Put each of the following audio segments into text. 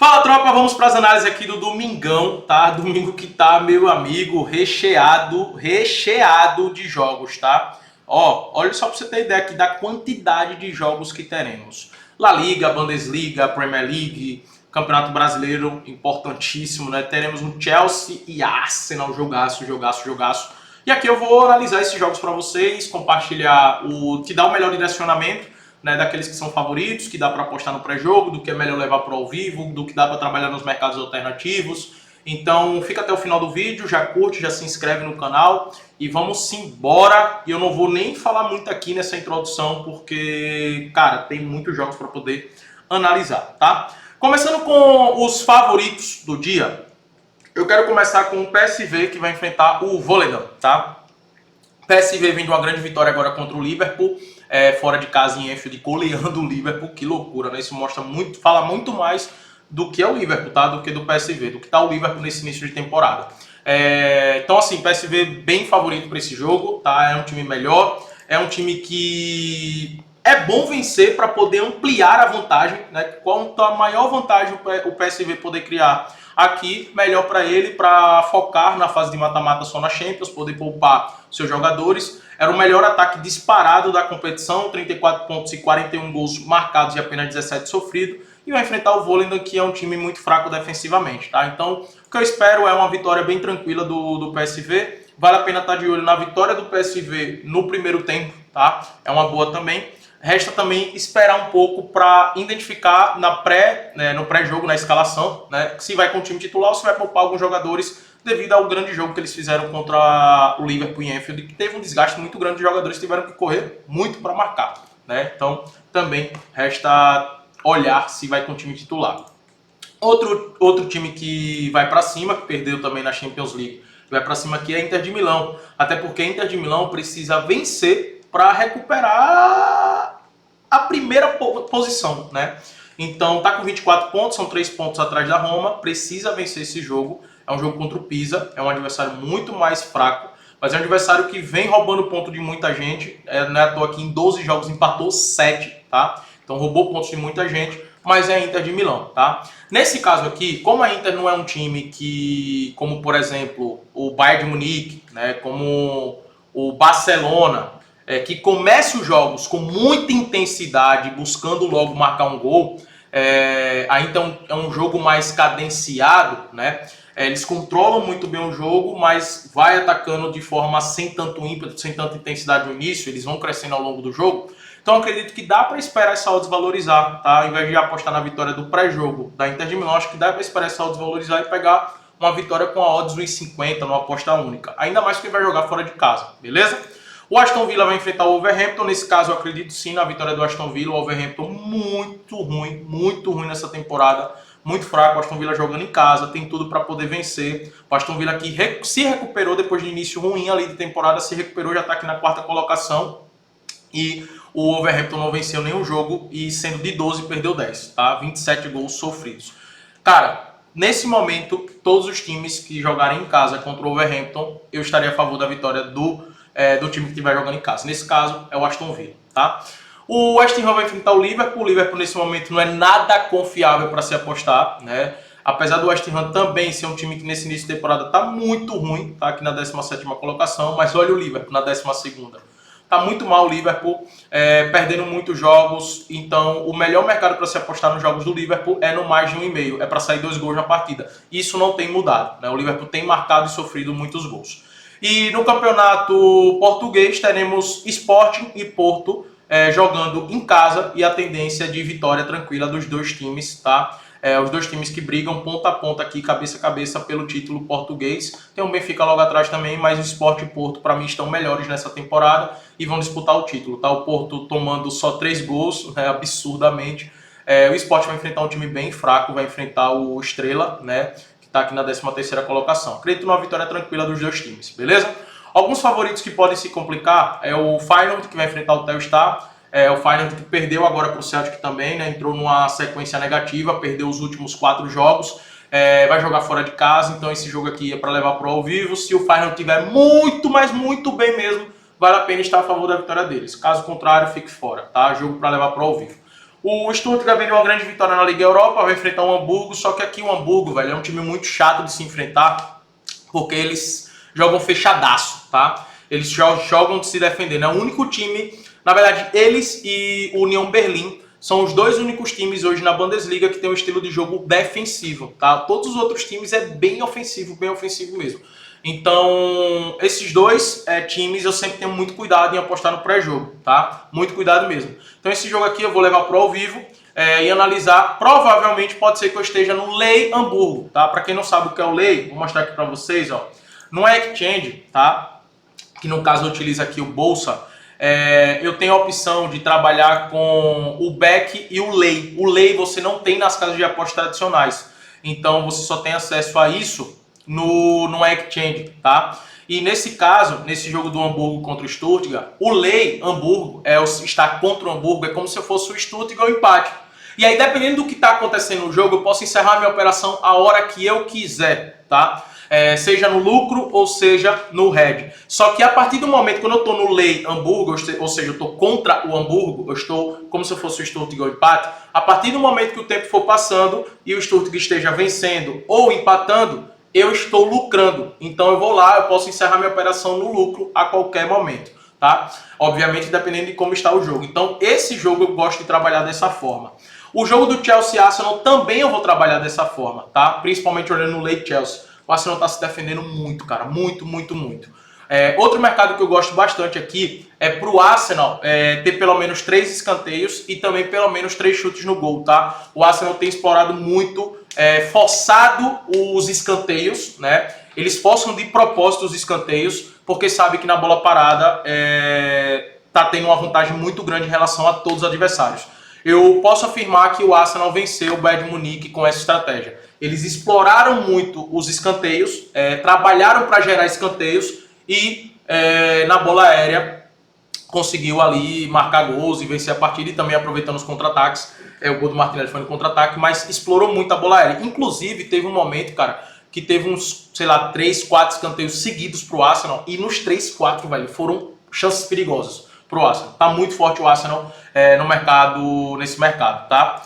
Fala, tropa, vamos para as análises aqui do domingão, tá? Domingo que tá, meu amigo, recheado de jogos, tá? Ó, olha só para você ter ideia aqui da quantidade de jogos que teremos. La Liga, Bundesliga, Premier League, Campeonato Brasileiro, importantíssimo, né? Teremos um Chelsea e Arsenal, jogaço. E aqui eu vou analisar esses jogos para vocês, compartilhar te dar o melhor direcionamento, né, daqueles que são favoritos, que dá para apostar no pré-jogo, do que é melhor levar para ao vivo, do que dá para trabalhar nos mercados alternativos. Então fica até o final do vídeo, já curte, já se inscreve no canal e vamos embora. E eu não vou nem falar muito aqui nessa introdução, porque, cara, tem muitos jogos para poder analisar, tá? Começando com os favoritos do dia, eu quero começar com o PSV, que vai enfrentar o Volendam, tá? PSV vem de uma grande vitória agora contra o Liverpool, fora de casa em Anfield, goleando o Liverpool. Que loucura, né? Isso mostra muito, fala muito mais do que é o Liverpool, tá? Do que do PSV, do que tá o Liverpool nesse início de temporada. Então, assim, PSV bem favorito para esse jogo, tá? É um time melhor, é um time que é bom vencer para poder ampliar a vantagem, né? Quanto a maior vantagem o PSV poder criar aqui, melhor para ele, para focar na fase de mata-mata só na Champions, poder poupar seus jogadores. Era o melhor ataque disparado da competição, 34 pontos e 41 gols marcados e apenas 17 sofridos. E vai enfrentar o Volendam, que é um time muito fraco defensivamente, tá? Então, o que eu espero é uma vitória bem tranquila do PSV. Vale a pena estar de olho na vitória do PSV no primeiro tempo, tá? É uma boa também. Resta também esperar um pouco para identificar no pré-jogo, na escalação, né, se vai com o time titular ou se vai poupar alguns jogadores devido ao grande jogo que eles fizeram contra o Liverpool em Anfield, que teve um desgaste muito grande, de jogadores tiveram que correr muito para marcar, né? Então também resta olhar se vai com o time titular. Outro time que vai para cima, que perdeu também na Champions League, vai para cima aqui é a Inter de Milão, até porque a Inter de Milão precisa vencer para recuperar a primeira posição, né? Então tá com 24 pontos, são 3 pontos atrás da Roma, precisa vencer esse jogo. É um jogo contra o Pisa, é um adversário muito mais fraco, mas é um adversário que vem roubando ponto de muita gente. Não é à toa que em 12 jogos empatou 7, tá? Então roubou pontos de muita gente, mas é a Inter de Milão, tá? Nesse caso aqui, como a Inter não é um time que, como por exemplo, o Bayern de Munique, né, como o Barcelona, que comece os jogos com muita intensidade, buscando logo marcar um gol, aí então é um jogo mais cadenciado, né? Eles controlam muito bem o jogo, mas vai atacando de forma sem tanto ímpeto, sem tanta intensidade no início, eles vão crescendo ao longo do jogo. Então acredito que dá para esperar essa odds valorizar, tá? Ao invés de apostar na vitória do pré-jogo da Inter de Milão, acho que dá para esperar essa odds valorizar e pegar uma vitória com a odds 1,50 numa aposta única. Ainda mais que vai jogar fora de casa, beleza? O Aston Villa vai enfrentar o Wolverhampton. Nesse caso, eu acredito sim na vitória do Aston Villa. O Wolverhampton muito ruim nessa temporada. Muito fraco. O Aston Villa jogando em casa, tem tudo para poder vencer. O Aston Villa que se recuperou depois de início ruim ali de temporada, se recuperou, já está aqui na quarta colocação. E o Wolverhampton não venceu nenhum jogo e sendo de 12 perdeu 10, tá? 27 gols sofridos. Cara, nesse momento, todos os times que jogarem em casa contra o Wolverhampton, eu estaria a favor da vitória do time que estiver jogando em casa. Nesse caso, é o Aston Villa, tá? O West Ham vai enfrentar o Liverpool. O Liverpool, nesse momento, não é nada confiável para se apostar, né? Apesar do West Ham também ser um time que nesse início de temporada tá muito ruim, tá aqui na 17ª colocação, mas olha o Liverpool na 12ª. Tá muito mal o Liverpool, perdendo muitos jogos. Então, o melhor mercado para se apostar nos jogos do Liverpool é no mais de 1,5. É para sair 2 gols na partida. Isso não tem mudado, né? O Liverpool tem marcado e sofrido muitos gols. E no campeonato português teremos Sporting e Porto jogando em casa e a tendência de vitória tranquila dos dois times, tá? Os dois times que brigam ponta a ponta aqui, cabeça a cabeça pelo título português. Tem o Benfica logo atrás também, mas o Sport e o Porto para mim estão melhores nessa temporada e vão disputar o título, tá? O Porto tomando só 3 gols, né, absurdamente. O Sport vai enfrentar um time bem fraco, vai enfrentar o Estrela, né? Tá aqui na 13ª colocação. Acredito numa vitória tranquila dos dois times, beleza? Alguns favoritos que podem se complicar é o Feyenoord, que vai enfrentar o Telstar. O Feyenoord que perdeu agora para o Celtic também, né? Entrou numa sequência negativa, perdeu os últimos 4 jogos. Vai jogar fora de casa, então esse jogo aqui é para levar para o ao vivo. Se o Feyenoord tiver muito, mas muito bem mesmo, vale a pena estar a favor da vitória deles. Caso contrário, fique fora, tá? Jogo para levar para o ao vivo. O Stuttgart vem de uma grande vitória na Liga Europa, vai enfrentar o Hamburgo, só que aqui o Hamburgo, velho, é um time muito chato de se enfrentar, porque eles jogam fechadaço, tá? Eles jogam de se defender, né? O único time, na verdade, eles e o União Berlim são os dois únicos times hoje na Bundesliga que tem um estilo de jogo defensivo, tá? Todos os outros times é bem ofensivo mesmo. Então, esses dois times eu sempre tenho muito cuidado em apostar no pré-jogo, tá? Muito cuidado mesmo. Então, esse jogo aqui eu vou levar pro ao vivo e analisar. Provavelmente pode ser que eu esteja no Lei Hamburgo, tá? Para quem não sabe o que é o Lei, vou mostrar aqui para vocês, ó. No Exchange, tá? Que no caso eu utilizo aqui o Bolsa, eu tenho a opção de trabalhar com o Back e o Lei. O Lei você não tem nas casas de apostas tradicionais. Então, você só tem acesso a isso no Exchange, tá? E nesse caso, nesse jogo do Hamburgo contra o Stuttgart, o Lei Hamburgo está contra o Hamburgo, é como se fosse o Stuttgart o empate. E aí, dependendo do que está acontecendo no jogo, eu posso encerrar minha operação a hora que eu quiser, tá? Seja no lucro ou seja no red. Só que a partir do momento quando eu estou no Lei Hamburgo, ou seja, eu estou contra o Hamburgo, eu estou como se eu fosse o Stuttgart o empate, a partir do momento que o tempo for passando e o Stuttgart esteja vencendo ou empatando, eu estou lucrando. Então eu vou lá, eu posso encerrar minha operação no lucro a qualquer momento, tá? Obviamente dependendo de como está o jogo. Então esse jogo eu gosto de trabalhar dessa forma. O jogo do Chelsea-Arsenal também eu vou trabalhar dessa forma, tá? Principalmente olhando no Lei Chelsea. O Arsenal está se defendendo muito, cara. Muito. Outro mercado que eu gosto bastante aqui é para o Arsenal ter pelo menos 3 escanteios e também pelo menos 3 chutes no gol, tá? O Arsenal tem explorado muito, forçado os escanteios, né? Eles forçam de propósito os escanteios, porque sabe que na bola parada tá tendo uma vantagem muito grande em relação a todos os adversários. Eu posso afirmar que o Arsenal venceu o Bayern de Munique com essa estratégia. Eles exploraram muito os escanteios, trabalharam para gerar escanteios e na bola aérea conseguiu ali marcar gols e vencer a partida e também aproveitando os contra-ataques. O gol do Martinelli foi no contra-ataque, mas explorou muito a bola aérea. Inclusive, teve um momento, cara, que teve uns, sei lá, 3, 4 escanteios seguidos pro Arsenal e nos 3, 4, velho, foram chances perigosas pro Arsenal. Tá muito forte o Arsenal nesse mercado, tá?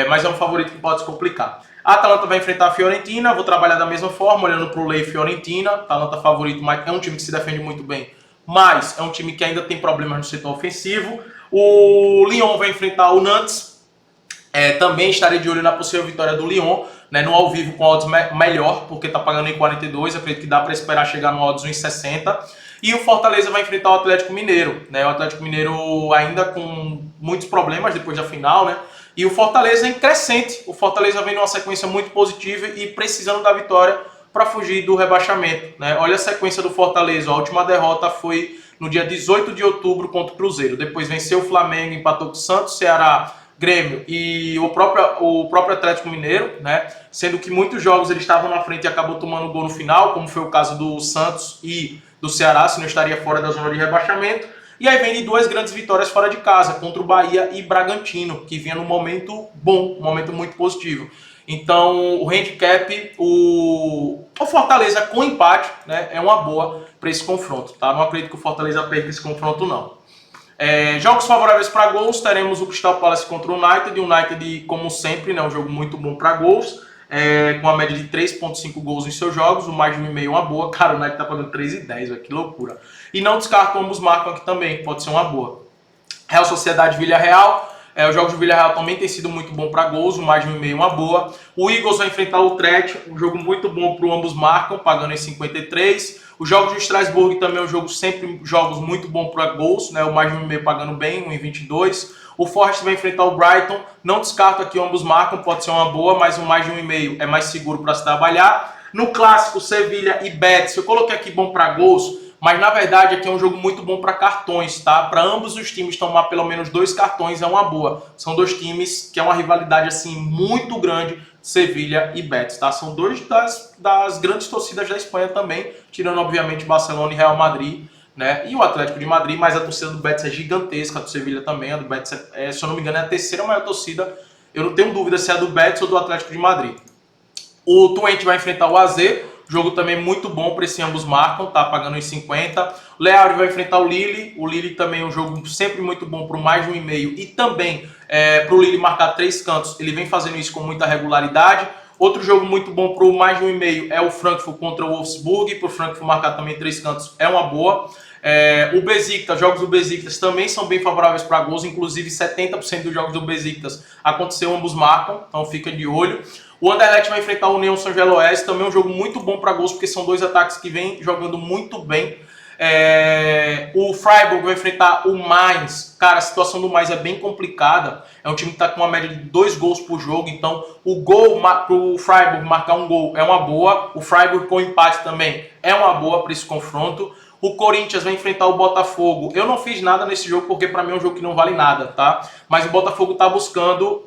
Mas é um favorito que pode se complicar. A Atalanta vai enfrentar a Fiorentina, vou trabalhar da mesma forma, olhando para o Lei Fiorentina. Atalanta favorito, mas é um time que se defende muito bem, mas é um time que ainda tem problemas no setor ofensivo. O Lyon vai enfrentar o Nantes, também estarei de olho na possível vitória do Lyon, né, no ao vivo com odds melhor, porque está pagando em 42, acredito que dá para esperar chegar no odds 1,60. E o Fortaleza vai enfrentar o Atlético Mineiro, né, o Atlético Mineiro ainda com muitos problemas depois da final, né? E o Fortaleza em crescente. O Fortaleza vem numa sequência muito positiva e precisando da vitória para fugir do rebaixamento, né? Olha a sequência do Fortaleza. A última derrota foi no dia 18 de outubro contra o Cruzeiro. Depois venceu o Flamengo, empatou com o Santos, Ceará, Grêmio e o próprio Atlético Mineiro, né? Sendo que muitos jogos eles estavam na frente e acabou tomando gol no final, como foi o caso do Santos e do Ceará, se não estaria fora da zona de rebaixamento. E aí vem de 2 grandes vitórias fora de casa, contra o Bahia e Bragantino, que vinha num momento bom, um momento muito positivo. Então, o handicap, o Fortaleza com empate, né, é uma boa para esse confronto, tá? Não acredito que o Fortaleza perca esse confronto, não. Jogos favoráveis para gols, teremos o Crystal Palace contra o United. O United, como sempre, né, um jogo muito bom para gols. Com a média de 3,5 gols em seus jogos, o mais de 1,5 é uma boa. Cara, o United tá pagando 3,10, que loucura. E não descarto, ambos marcam aqui também, pode ser uma boa. Real Sociedade Villarreal, os jogos do Villarreal também tem sido muito bom para gols, o mais de 1,5 é uma boa. O Eagles vai enfrentar o Utrecht, um jogo muito bom para ambos marcam, pagando em 53. Os jogos de Strasbourg também é um jogo, sempre jogos muito bom para gols, né? O mais de 1,5 pagando bem, 1,22. O Forest vai enfrentar o Brighton, não descarto aqui, ambos marcam, pode ser uma boa, mas o mais de 1,5 é mais seguro para se trabalhar. No clássico, Sevilha e Betis, eu coloquei aqui bom para gols, mas na verdade aqui é um jogo muito bom para cartões, tá? Para ambos os times tomar pelo menos 2 cartões é uma boa. São 2 times que é uma rivalidade assim muito grande, Sevilha e Betis, tá? São 2 das grandes torcidas da Espanha também, tirando obviamente Barcelona e Real Madrid, né? E o Atlético de Madrid, mas a torcida do Betis é gigantesca, a do Sevilha também, a do Betis se eu não me engano é a terceira maior torcida, eu não tenho dúvida se é a do Betis ou do Atlético de Madrid. O Twente vai enfrentar o AZ, Jogo também muito bom para esse ambos marcam, tá pagando uns 50. O Leal vai enfrentar o Lille. O Lille também é um jogo sempre muito bom para mais de 1,5 e também para o Lille marcar 3 cantos. Ele vem fazendo isso com muita regularidade. Outro jogo muito bom para o mais de 1,5 é o Frankfurt contra o Wolfsburg. Para o Frankfurt marcar também 3 cantos é uma boa. O Besiktas, jogos do Besiktas também são bem favoráveis para gols, inclusive 70% dos jogos do Besiktas aconteceu, ambos marcam, então fica de olho. O Anderlecht vai enfrentar o União Saint-Gilloise, também é um jogo muito bom para gols, porque são dois ataques que vêm jogando muito bem. O Freiburg vai enfrentar o Mainz. Cara, a situação do Mainz é bem complicada. É um time que está com uma média de 2 gols por jogo. Então, o gol para o Freiburg marcar um gol é uma boa. O Freiburg com empate também é uma boa para esse confronto. O Corinthians vai enfrentar o Botafogo. Eu não fiz nada nesse jogo porque para mim é um jogo que não vale nada, tá? Mas o Botafogo está buscando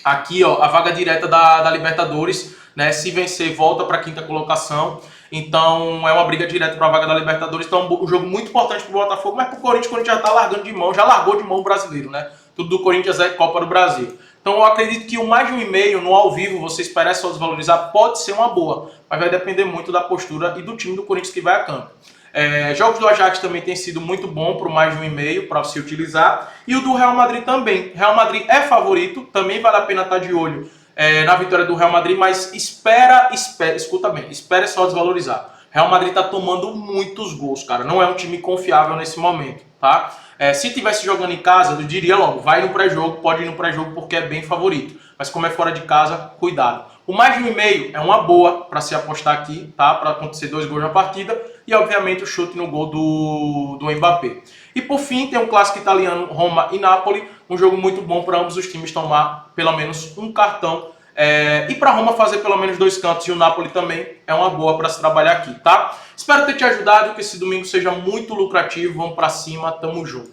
aqui, ó, a vaga direta da Libertadores, né? Se vencer, volta para a 5ª colocação. Então é uma briga direta para a vaga da Libertadores. Então é um jogo muito importante para o Botafogo, mas para o Corinthians já está largando de mão, já largou de mão o brasileiro, né? Tudo do Corinthians é Copa do Brasil. Então eu acredito que o mais de 1,5 no ao vivo, você esperar só desvalorizar, pode ser uma boa, mas vai depender muito da postura e do time do Corinthians que vai a campo. Jogos do Ajax também tem sido muito bom para o mais de 1,5 para se utilizar. E o do Real Madrid também. Real Madrid é favorito, também vale a pena estar de olho na vitória do Real Madrid, mas escuta bem, espere só desvalorizar. Real Madrid está tomando muitos gols, cara. Não é um time confiável nesse momento, tá? Se tivesse jogando em casa, eu diria logo, vai no pré-jogo, pode ir no pré-jogo porque é bem favorito. Mas como é fora de casa, cuidado. O mais de 1,5 é uma boa para se apostar aqui, tá? Para acontecer 2 gols na partida. E obviamente o chute no gol do Mbappé. E por fim tem um clássico italiano, Roma e Napoli. Um jogo muito bom para ambos os times tomar pelo menos um cartão. E para Roma fazer pelo menos 2 cantos e o Napoli também é uma boa para se trabalhar aqui, tá? Espero ter te ajudado, que esse domingo seja muito lucrativo. Vamos para cima, tamo junto.